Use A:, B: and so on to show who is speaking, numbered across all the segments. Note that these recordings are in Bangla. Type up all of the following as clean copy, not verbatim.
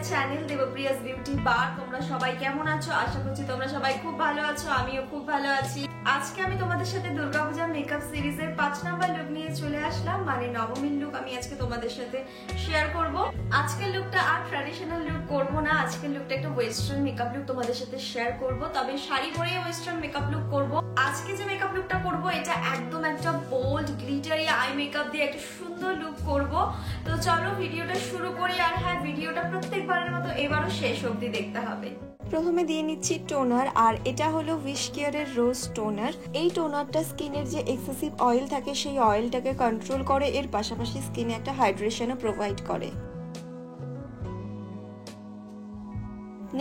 A: চ্যানেল দেবপ্রিয়াস বিউটি বার। তোমরা সবাই কেমন আছো? আশা করছি তোমরা সবাই খুব ভালো আছো, আমিও খুব ভালো আছি। আজকে আমি তোমাদের সাথে দুর্গাপূজা মেকআপ সিরিজের 5 নাম্বার লুক নিয়ে চলে আসলাম, মানে নবমীর লুক আমি আজকে তোমাদের সাথে শেয়ার করব। আজকের লুকটা আর ট্র্যাডিশনাল লুক করব না, আজকের লুকটা একটা ওয়েস্টার্ন মেকআপ লুক তোমাদের সাথে শেয়ার করব। তবে শাড়ি পরে ওয়েস্টার্ন মেকআপ লুক করব। আজকে যে মেকআপ লুকটা করব এটা একদম একটা বোল্ড গ্লিটারি আই মেকআপ দিয়ে একটা সুন্দর লুক করব। তো চলো ভিডিওটা শুরু করি। আর হ্যাঁ, ভিডিওটা প্রত্যেকবারের মতো এবারও শেষ অবধি দেখতে হবে। প্রথমে দিয়ে নিচ্ছি টোনার, আর এটা হলো উইশ কেয়ারের রোজ টোনার। এই টোনারটা স্কিনের যে এক্সেসিভ অয়েল থাকে সেই অয়েলটাকে কন্ট্রোল করে, এর পাশাপাশি স্কিনে একটা হাইড্রেশনও প্রোভাইড করে।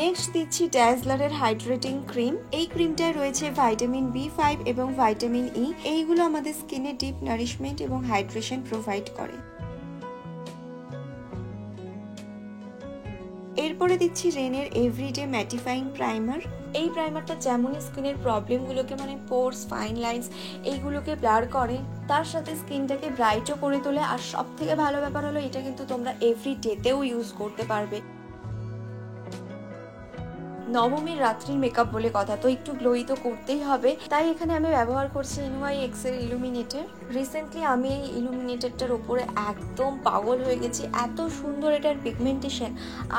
A: নেক্সট দিচ্ছি ড্যাজলারের হাইড্রেটিং ক্রিম। এই ক্রিমটায় রয়েছে ভিটামিন B5 এবং ভিটামিন ই। এইগুলো আমাদের স্কিনে ডিপ নারিশমেন্ট এবং হাইড্রেশন প্রোভাইড করে। এরপরে দিচ্ছি রেনের এভরিডে ম্যাটিফাইং প্রাইমার। এই প্রাইমারটা যেমনই স্কিনের প্রবলেমগুলোকে, মানে পোরস, ফাইন লাইন্স, এইগুলোকে ব্লার করে, তার সাথে স্কিনটাকে ব্রাইটও করে তোলে। আর সব থেকে ভালো ব্যাপার হলো এটা কিন্তু তোমরা এভরিডেতেও ইউজ করতে পারবে। নবমীর রাত্রির মেকআপ বলে কথা, তো একটু গ্লোই তো করতেই হবে, তাই এখানে আমি ব্যবহার করছি NYX এর ইলুমিনেটর। রিসেন্টলি আমি এই ইলুমিনেটরটার ওপরে একদম পাগল হয়ে গেছি, এত সুন্দর এটার পিগমেন্টেশন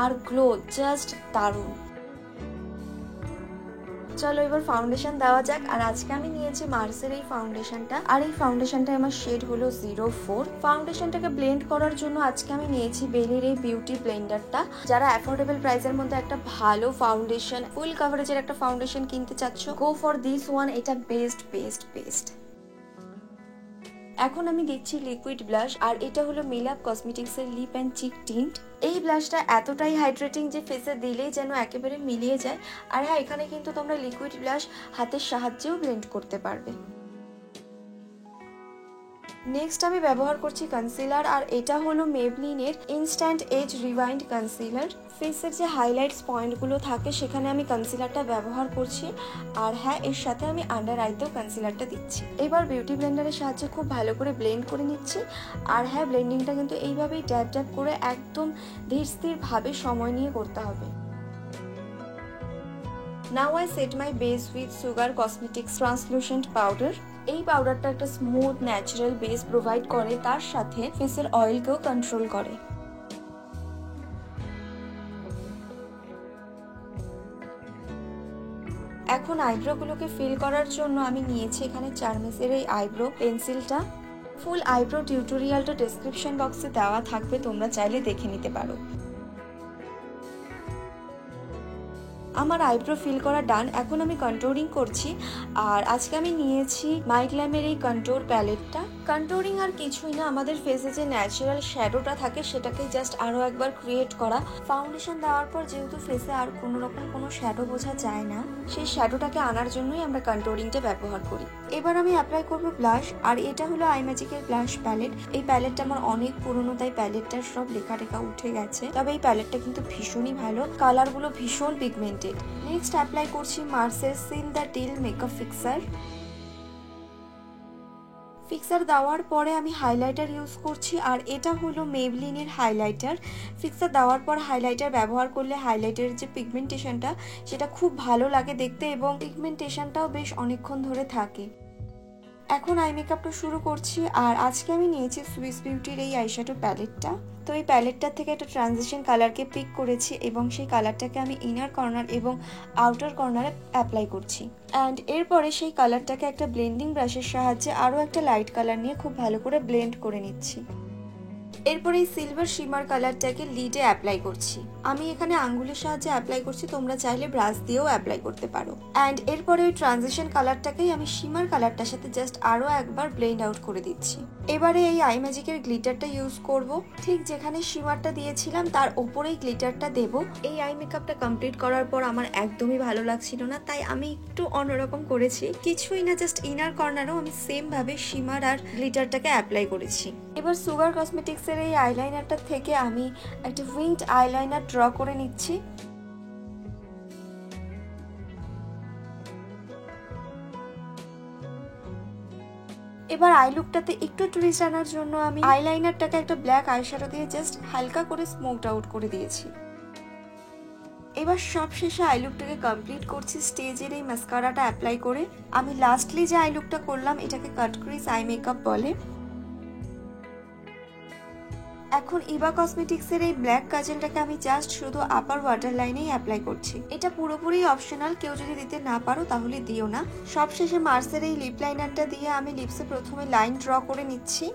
A: আর গ্লো, জাস্ট দারুণ। চলো এবার ফাউন্ডেশন দেওয়া যাক। আর আজকে আমি নিয়েছি মার্সের এই ফাউন্ডেশনটা, আর এই ফাউন্ডেশনটা আমার শেড হলো 04। ফাউন্ডেশনটাকে ব্লেন্ড করার জন্য আজকে আমি নিয়েছি বেলির এই বিউটি ব্লেন্ডারটা। যারা অ্যাফোর্ডেবল প্রাইসের মধ্যে একটা ভালো ফাউন্ডেশন, ফুল কভারেজের একটা ফাউন্ডেশন কিনতে চাচ্ছ, গো ফর দিস ওয়ান। এটা বেস্ট। এখন আমি দিচ্ছি লিকুইড ব্লাশ, আর এটা হলো মিলাপ কসমেটিক্স এর লিপ অ্যান্ড চিক টিন্ট। এই ব্লাশটা এতটাই হাইড্রেটিং যে ফেসে দিলেই যেন একেবারে মিলিয়ে যায়। আর হ্যাঁ, এখানে কিন্তু তোমরা লিকুইড ব্লাশ হাতের সাহায্যেও ব্লেন্ড করতে পারবে। নেক্সট আমি ব্যবহার করছি কনসিলার, আর এটা হলো মেবলিনের ইনস্ট্যান্ট এজ রিভাইন্ড কনসিলার। ফেসের যে হাইলাইটস পয়েন্টগুলো থাকে সেখানে আমি কনসিলারটা ব্যবহার করছি। আর হ্যাঁ, এর সাথে আমি আন্ডার আইতেও কনসিলারটা দিচ্ছি। এবার বিউটি ব্লেন্ডারের সাহায্যে খুব ভালো করে ব্লেন্ড করে নিচ্ছি। আর হ্যাঁ, ব্লেন্ডিংটা কিন্তু এইভাবেই ড্যাব ড্যাব করে একদম ধীর স্থির ভাবে সময় নিয়ে করতে হবে। Now I said my base with sugar cosmetics translucent powder. এই পাউডারটা একটা স্মুথ ন্যাচারাল বেস প্রোভাইড করে, তার সাথে ফেসের অয়েলকেও কন্ট্রোল করে। এখন আইব্রোগুলোকে ফিল করার জন্য আমি নিয়েছি এখানে চারমেসের এই আইব্রো পেন্সিলটা। ফুল আইব্রো টিউটোরিয়ালটা ডেসক্রিপশন বক্সে দেওয়া থাকবে, তোমরা চাইলে দেখে নিতে পারো। আমার আইব্রো ফিল করা ডান। এখন আমি কন্ট্যুরিং করছি, আর আজকে আমি নিয়েছি মাইগ্ল্যামের এই কন্ট্যুর প্যালেটটা। কন্ট্যুরিং আর কিছুই না, আমাদের ফেসে যে ন্যাচারাল শ্যাডোটা থাকে সেটাকে জাস্ট আরো একবার ক্রিয়েট করা। ফাউন্ডেশন দেওয়ার পর যেহেতু ফেসে আর কোনো রকম কোনো শ্যাডো বোঝা যায় না, সেই শ্যাডোটাকে আনার জন্যই আমরা কন্ট্যুরিংটা ব্যবহার করি। এবার আমি অ্যাপ্লাই করব ব্লাশ, আর এটা হলো আইম্যাজিকের ব্লাশ প্যালেট। এই প্যালেটটা আমার অনেক পুরনো, তাই প্যালেটটার সব লেখা টেখা উঠে গেছে, তবে এই প্যালেটটা কিন্তু ভীষণই ভালো, কালারগুলো ভীষণ পিগমেন্টেড। নেক্সট অ্যাপ্লাই করছি মার্সের seal the deal makeup fixer. Fixer দেওয়ার পরে আমি হাইলাইটার ইউজ করছি, আর এটা হলো মেবলিনের হাইলাইটার। ফিক্সার দেওয়ার পর হাইলাইটার ব্যবহার করলে হাইলাইটারের যে পিগমেন্টেশনটা সেটা খুব ভালো লাগে দেখতে, এবং পিগমেন্টেশনটাও বেশ অনেকক্ষণ ধরে থাকে। এখন আই মেকআপটা শুরু করছি, আর আজকে আমি নিয়েছি সুইস বিউটির এই আইশ্যাডো প্যালেটটা। তো এই প্যালেটটা থেকে একটা ট্রানজিশন কালারকে পিক করেছি, এবং সেই কালারটাকে আমি ইনার কর্নার এবং আউটার কর্নারে অ্যাপ্লাই করছি। অ্যান্ড এরপরে সেই কালারটাকে একটা ব্লেন্ডিং ব্রাশের সাহায্যে আরও একটা লাইট কালার নিয়ে খুব ভালো করে ব্লেন্ড করে নিচ্ছি। এরপর এই সিলভার শিমার কালারটাকে লিডে অ্যাপ্লাই করছি। আমি এখানে আঙ্গুলের সাহায্যে অ্যাপ্লাই করছি, তোমরা চাইলে ব্রাশ দিয়েও অ্যাপ্লাই করতে পারো। অ্যান্ড এরপরে ওই ট্রানজিশন কালারটাকেই আমি শিমার কালারটার সাথে জাস্ট আরো একবার ব্লেন্ড আউট করে দিচ্ছি। এবারে এই আই ম্যাজিকের গ্লিটারটা ইউজ করব। ঠিক যেখানে শিমারটা দিয়েছিলাম তার ওপরেই গ্লিটারটা দেব। এই আই মেকআপটা কমপ্লিট করার পর আমার একদমই ভালো লাগছিল না, তাই আমি একটু অন্যরকম করেছি। কিছুই না, জাস্ট ইনার কর্নারও আমি সেম ভাবে শিমার আর গ্লিটারটাকে অ্যাপ্লাই করেছি। এবার সুগার কসমেটিক্সের এই আইলাইনারটা থেকে আমি একটা উইংড আইলাইনার ড্র করে নিচ্ছি। এবার আই লুকটাতে একটু টুইস্ট আনার জন্য আমি আইলাইনারটাকে একটা ব্ল্যাক আইশ্যাডো দিয়ে জাস্ট হালকা করে স্মোকড আউট করে দিয়েছি। এবার সবশেষে আই লুকটাকে কমপ্লিট করছি স্টেজের এই মাস্কারাটা অ্যাপ্লাই করে। আমি লাস্টলি যে আই লুকটা করলাম এটাকে কাট ক্রিজ আই মেকআপ বলে। এখন ইভা কসমেটিক্সের এই ব্ল্যাক কাজলটাকে আমি জাস্ট শুধু আপার ওয়াটার লাইনেই অ্যাপ্লাই করছি। এটা পুরোপুরি অপশনাল, কেউ যদি দিতে না পারো তাহলে দিও না। সবশেষে মার্সের এই লিপ লাইনারটা দিয়ে আমি লিপসে প্রথমে লাইন ড্র করে নিচ্ছি।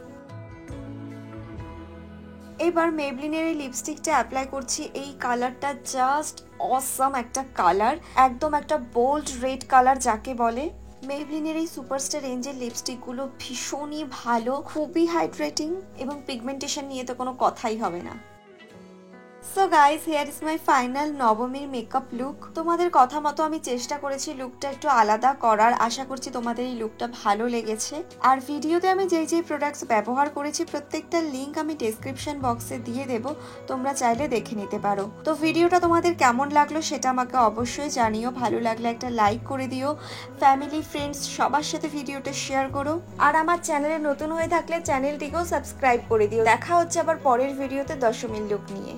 A: এবার মেবলিনের এই লিপস্টিকটা অ্যাপ্লাই করছি। এই কালারটা জাস্ট অসাম একটা কালার, একদম একটা বোল্ড রেড কালার যাকে বলে। মেবলিনের এই সুপারস্টার রেঞ্জের লিপস্টিকগুলো ভীষণই ভালো, খুবই হাইড্রেটিং এবং পিগমেন্টেশন নিয়ে তো কোনো কথাই হবে না। So guys, here is my final নবমীর মেকআপ লুক। তোমাদের কথা মতো আমি চেষ্টা করেছি লুকটা একটু আলাদা করার। আশা করছি তোমাদের এই লুকটা ভালো লেগেছে। আর ভিডিওতে আমি যেই প্রোডাক্টস ব্যবহার করেছি প্রত্যেকটা লিংক আমি ডেসক্রিপশন বক্সে দিয়ে দেব, তোমরা চাইলে দেখে নিতে পারো। তো ভিডিওটা তোমাদের কেমন লাগলো সেটা আমাকে অবশ্যই জানিও। ভালো লাগলে একটা লাইক করে দিও, ফ্যামিলি ফ্রেন্ডস সবার সাথে ভিডিওটা শেয়ার করো। আর আমার চ্যানেলে নতুন হয়ে থাকলে চ্যানেলটিকেও সাবস্ক্রাইব করে দিও। দেখা হচ্ছে আবার পরের ভিডিওতে দশমীর লুক নিয়ে।